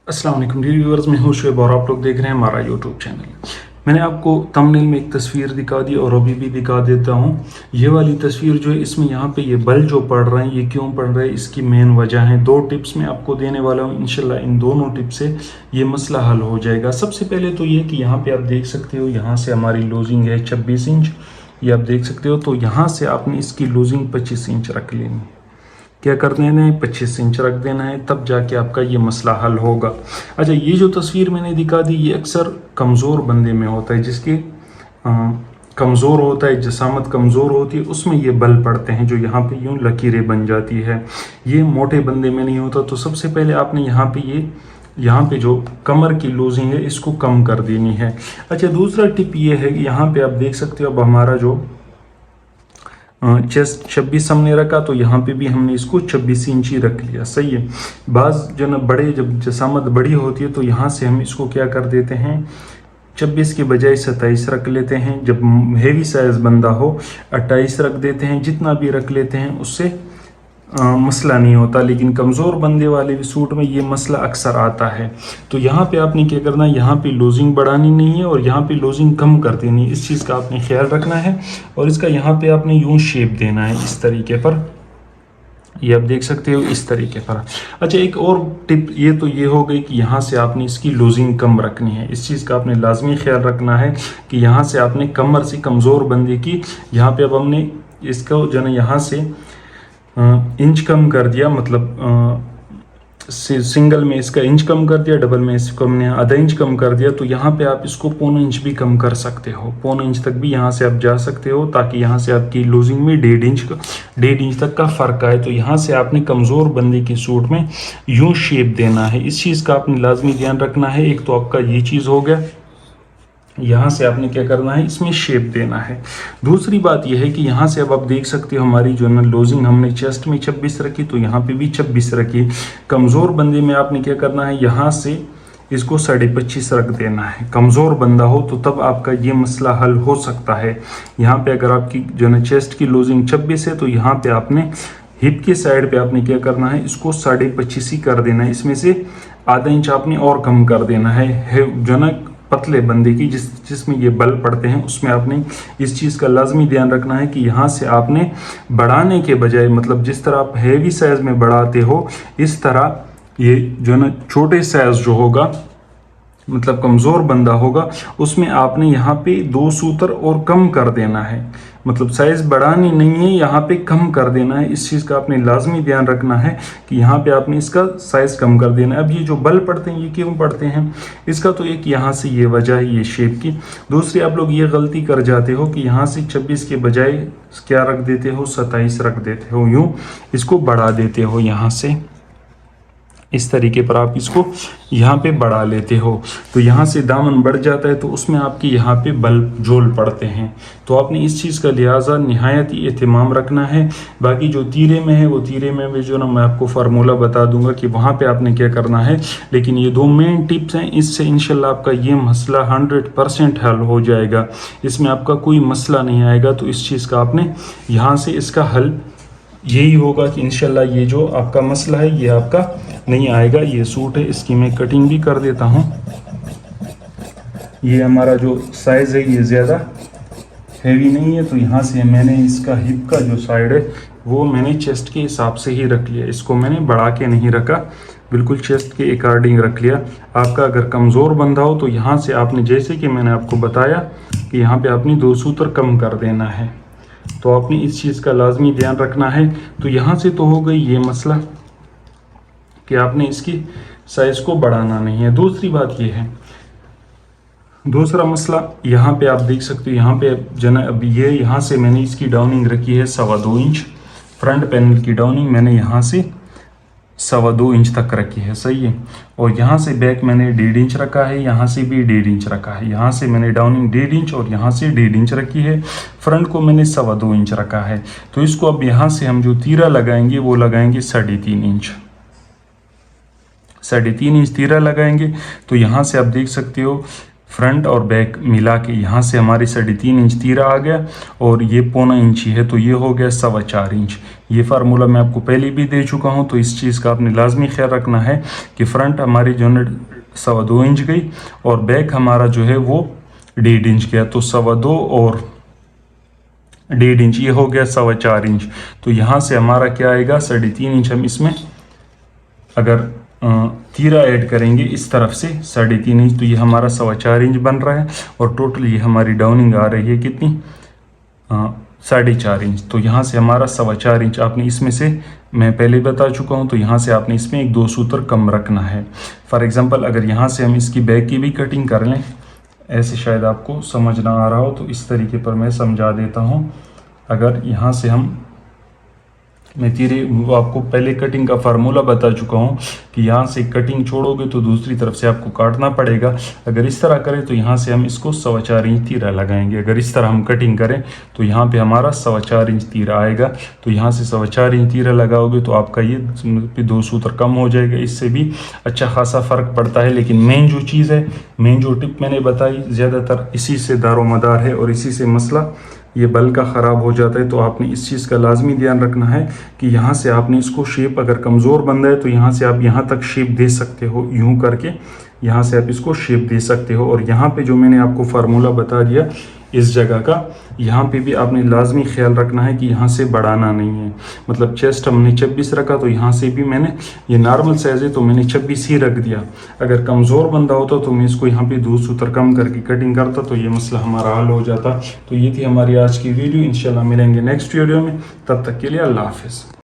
अस्सलाम वालेकुम dear viewers, मैं हूं शुएब और आप लोग देख रहे हैं हमारा यूट्यूब चैनल। मैंने आपको थंबनेल में एक तस्वीर दिखा दी और अभी भी दिखा देता हूं। ये वाली तस्वीर जो है, इसमें यहाँ पे ये बल जो पड़ रहे हैं, ये क्यों पड़ रहे हैं, इसकी मेन वजह है। दो टिप्स मैं आपको देने वाला हूँ, इंशाल्लाह इन दोनों टिप से ये मसला हल हो जाएगा। सबसे पहले तो ये कि यहाँ पे आप देख सकते हो, यहाँ से हमारी लूजिंग है 26 इंच, ये आप देख सकते हो। तो यहाँ से आपने इसकी लूजिंग 25 इंच रख लेनी है। क्या कर देना है, 25 इंच रख देना है, तब जाके आपका ये मसला हल होगा। अच्छा, ये जो तस्वीर मैंने दिखा दी, ये अक्सर कमज़ोर बंदे में होता है, जिसके कमज़ोर होता है, जसामत कमज़ोर होती है, उसमें ये बल पड़ते हैं, जो यहाँ पे यूँ लकीरें बन जाती है। ये मोटे बंदे में नहीं होता। तो सबसे पहले आपने यहाँ पे जो कमर की लूजिंग है, इसको कम कर देनी है। अच्छा, दूसरा टिप ये है कि यहाँ पे आप देख सकते हो, अब हमारा जो चेस्ट 26 हमने रखा, तो यहाँ पे भी हमने इसको 26 इंच ही रख लिया। सही है। बाज़ जो ना बड़े, जब जसामत बड़ी होती है, तो यहाँ से हम इसको क्या कर देते हैं, 26 के बजाय 27 रख लेते हैं। जब हेवी साइज बंदा हो 28 रख देते हैं। जितना भी रख लेते हैं उससे मसला नहीं होता। लेकिन कमज़ोर बंदे वाले भी सूट में ये मसला अक्सर आता है। तो यहाँ पे आपने क्या करना है, यहाँ पे लूजिंग बढ़ानी नहीं है और यहाँ पे लूजिंग कम कर देनी है। इस चीज़ का आपने ख्याल रखना है। और इसका यहाँ पे आपने यूं शेप देना है, इस तरीके पर। ये आप देख सकते हो, इस तरीके पर। अच्छा, एक और टिप ये तो ये हो गई कि यहाँ से आपने इसकी लूजिंग कम रखनी है। इस चीज़ का आपने लाजमी ख्याल रखना है कि यहाँ से आपने कमर से कमज़ोर बंदे की, यहाँ पे अब हमने इसको जो है यहाँ से इंच कम कर दिया, मतलब सिंगल में इसका इंच कम कर दिया, डबल में इसको हमने आधा इंच कम कर दिया। तो यहाँ पे आप इसको पौना इंच भी कम कर सकते हो, पौना इंच तक भी यहाँ से आप जा सकते हो, ताकि यहाँ से आपकी लूजिंग में 1.5 इंच तक का फ़र्क आए। तो यहाँ से आपने कमज़ोर बंदे के सूट में यूँ शेप देना है। इस चीज़ का आपने लाजमी ध्यान रखना है। एक तो आपका ये चीज़ हो गया, यहाँ से आपने क्या करना है, इसमें शेप देना है। दूसरी बात यह है कि यहाँ से अब आप देख सकते हो, हमारी जो है लूजिंग हमने चेस्ट में 26 रखी, तो यहाँ पे भी 26 रखी। कमज़ोर बंदे में आपने क्या करना है, यहाँ से इसको 25.5 रख देना है। कमज़ोर बंदा हो तो तब आपका ये मसला हल हो सकता है। यहाँ पे अगर आपकी जो है चेस्ट की लूजिंग 26 है, तो यहाँ पे आपने हिप के साइड पे आपने क्या करना है, इसको 25.5 ही कर देना है। इसमें से आधा इंच आपने और कम कर देना है जो ना पतले बंदे की, जिसमें ये बल पड़ते हैं, उसमें आपने इस चीज़ का लाजमी ध्यान रखना है कि यहाँ से आपने बढ़ाने के बजाय, मतलब जिस तरह आप हैवी साइज में बढ़ाते हो, इस तरह ये जो है ना छोटे साइज जो होगा, मतलब कमज़ोर बंदा होगा, उसमें आपने यहाँ पे 2 सूत्र और कम कर देना है। मतलब साइज़ बढ़ानी नहीं है, यहाँ पे कम कर देना है। इस चीज़ का आपने लाजमी ध्यान रखना है कि यहाँ पे आपने इसका साइज़ कम कर देना है। अब ये जो बल पड़ते हैं, ये क्यों पड़ते हैं, इसका तो एक यहाँ से ये वजह है, ये शेप की। दूसरी, आप लोग ये गलती कर जाते हो कि यहाँ से 26 के बजाय क्या रख देते हो, 27 रख देते हो, यूँ इसको बढ़ा देते हो। यहाँ से इस तरीके पर आप इसको यहाँ पे बढ़ा लेते हो, तो यहाँ से दामन बढ़ जाता है, तो उसमें आपके यहाँ पे बल जोल पड़ते हैं। तो आपने इस चीज़ का लिहाजा निहायत ही एहतमाम रखना है। बाकी जो तीरे में है, वो तीरे में भी जो ना मैं आपको फार्मूला बता दूंगा कि वहाँ पे आपने क्या करना है। लेकिन ये 2 मेन टिप्स हैं, इससे इंशाल्लाह आपका ये मसला 100% हल हो जाएगा। इसमें आपका कोई मसला नहीं आएगा। तो इस चीज़ का आपने यहाँ से इसका हल यही होगा कि इंशाल्लाह ये जो आपका मसला है, ये आपका नहीं आएगा। ये सूट है, इसकी मैं कटिंग भी कर देता हूँ। ये हमारा जो साइज़ है, ये ज़्यादा हैवी नहीं है, तो यहाँ से मैंने इसका हिप का जो साइड है, वो मैंने चेस्ट के हिसाब से ही रख लिया। इसको मैंने बढ़ा के नहीं रखा, बिल्कुल चेस्ट के अकॉर्डिंग रख लिया। आपका अगर कमज़ोर बंदा हो, तो यहाँ से आपने, जैसे कि मैंने आपको बताया कि यहाँ पर आपने 2 सूत्र कम कर देना है। तो आपने इस चीज़ का लाजमी ध्यान रखना है। तो यहाँ से तो हो गई ये मसला कि आपने इसकी साइज़ को बढ़ाना नहीं है। दूसरी बात ये है, दूसरा मसला यहाँ पे आप देख सकते हो, यहाँ पे जना अब ये यहाँ से मैंने इसकी डाउनिंग रखी है 2.25 इंच। फ्रंट पैनल की डाउनिंग मैंने यहाँ से 2.25 इंच तक रखी है। सही है। और यहाँ से बैक मैंने 1.5 इंच रखा है, यहाँ से भी 1.5 इंच रखा है। यहाँ से मैंने डाउनिंग 1.5 इंच और यहाँ से 1.5 इंच रखी है। फ्रंट को मैंने 2.25 इंच रखा है। तो इसको अब यहाँ से हम जो तीरा लगाएंगे, वो लगाएंगे 3.5 इंच। 3.5 इंच तीरा लगाएंगे। तो यहाँ से आप देख सकते हो फ्रंट और बैक मिला के यहाँ से हमारी 3.5 इंच तीरा आ गया और ये 1.25 इंची है, तो ये हो गया 4.25 इंच। ये फार्मूला मैं आपको पहले भी दे चुका हूँ, तो इस चीज़ का आपने लाजमी ख्याल रखना है कि फ्रंट हमारी जो है 2.25 इंच गई और बैक हमारा जो है वो 1.5 इंच गया, तो 2.25 और 1.5 इंच, ये हो गया 4.25 इंच। तो यहाँ से हमारा क्या आएगा 3.5 इंच। हम इसमें अगर तीरा ऐड करेंगे इस तरफ से 3.5 इंच, तो ये हमारा 4.25 इंच बन रहा है और टोटल ये हमारी डाउनिंग आ रही है कितनी 4.5 इंच। तो यहाँ से हमारा 4.25 इंच आपने इसमें से, मैं पहले बता चुका हूँ, तो यहाँ से आपने इसमें 1-2 सूत्र कम रखना है। फॉर एग्जांपल अगर यहाँ से हम इसकी बैक की भी कटिंग कर लें, ऐसे शायद आपको समझ ना आ रहा हो, तो इस तरीके पर मैं समझा देता हूँ। अगर यहाँ से मैं वो आपको पहले कटिंग का फार्मूला बता चुका हूँ कि यहाँ से कटिंग छोड़ोगे तो दूसरी तरफ से आपको काटना पड़ेगा। अगर इस तरह करें तो यहाँ से हम इसको 4.25 इंच तीरा लगाएंगे। अगर इस तरह हम कटिंग करें तो यहाँ पे हमारा 4.25 इंच तीरा आएगा। तो यहाँ से 4.25 इंच तीरा लगाओगे तो आपका ये 2 सूत्र कम हो जाएगा। इससे भी अच्छा खासा फ़र्क पड़ता है। लेकिन मेन जो चीज़ है, मेन जो टिप मैंने बताई, ज़्यादातर इसी से दारोमदार है और इसी से मसला ये बल का ख़राब हो जाता है। तो आपने इस चीज़ का लाजमी ध्यान रखना है कि यहाँ से आपने इसको शेप, अगर कमज़ोर बंदा है तो यहाँ से आप यहाँ तक शेप दे सकते हो, यूँ करके यहाँ से आप इसको शेप दे सकते हो। और यहाँ पे जो मैंने आपको फार्मूला बता दिया इस जगह का, यहाँ पे भी आपने लाजमी ख्याल रखना है कि यहाँ से बढ़ाना नहीं है। मतलब चेस्ट हमने 26 रखा, तो यहाँ से भी मैंने, ये नॉर्मल साइज़ है तो मैंने 26 ही रख दिया। अगर कमज़ोर बंदा होता तो मैं इसको यहाँ पे 2 सूत्र कम करके कटिंग करता, तो ये मसला हमारा हल हो जाता। तो ये थी हमारी आज की वीडियो। इंशाल्लाह मिलेंगे नेक्स्ट वीडियो में, तब तक के लिए अल्लाह हाफिज़।